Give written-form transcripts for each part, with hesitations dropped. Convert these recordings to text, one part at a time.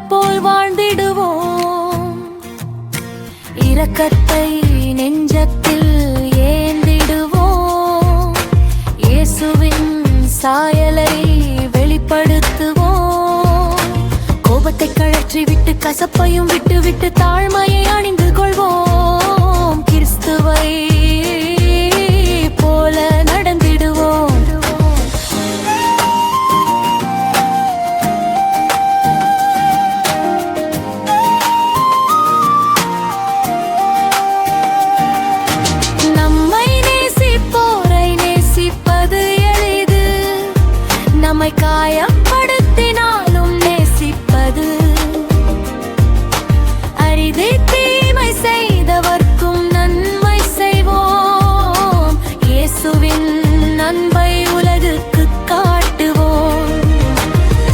போல் வாழ்ந்திடுவோம். இரக்கத்தை நெஞ்சத்தில் ஏந்திடுவோம். இயேசுவின் சாயலை வெளிப்படுத்துவோம். கோபத்தை கழற்றி விட்டு கசப்பையும் விட்டு விட்டு தாழ்மையை அணிந்து கொள்வோம். கிறிஸ்துவை போல நடந்திடுவோம். நம்மை நேசிப்போரை நேசிப்பது எளிது. நம்மை காயப்படுத்தினாலும் நேசிப்பது அரிது. தீமை செய்தவர்க்கும் நன்மை செய்வோம். இயேசுவின் அன்பை உலகுக்கு காட்டுவோம்.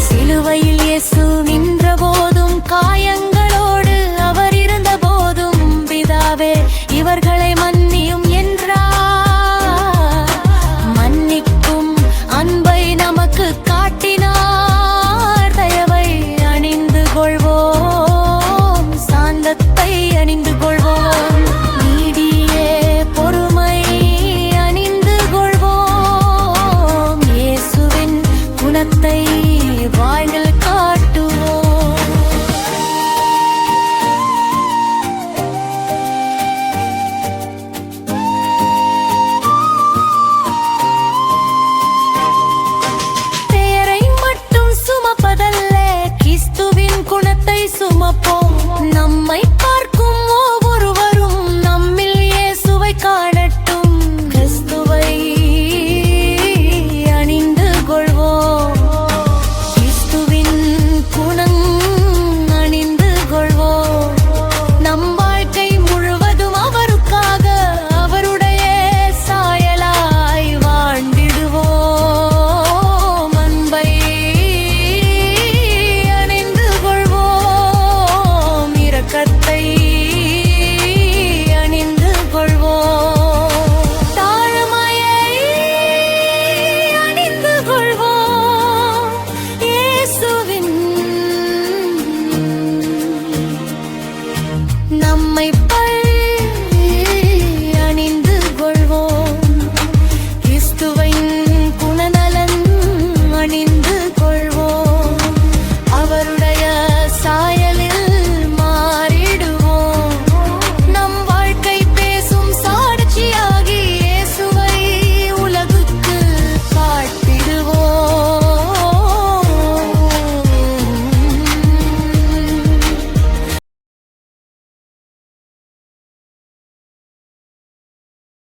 சிலுவையில் இயேசு நின்ற போதும் காயங்களோடு அவர் இருந்த போதும் பிதாவே இவர்களை மன்னியும் என்றார். மன்னிக்கும் அன்பை நமக்கு காட்டினார். தயவை அணிந்து கொள்வோம். சாந்தத்தை அணிந்து கொள்வோம். நீடியே பொறுமை அணிந்து கொள்வோம். இயேசுவின் குணத்தை வாழ்வில் காட்டுவோம். பெயரை மட்டும் சுமப்பதல்ல, கிறிஸ்துவின் குணத்தை சுமப்போம். நம்மை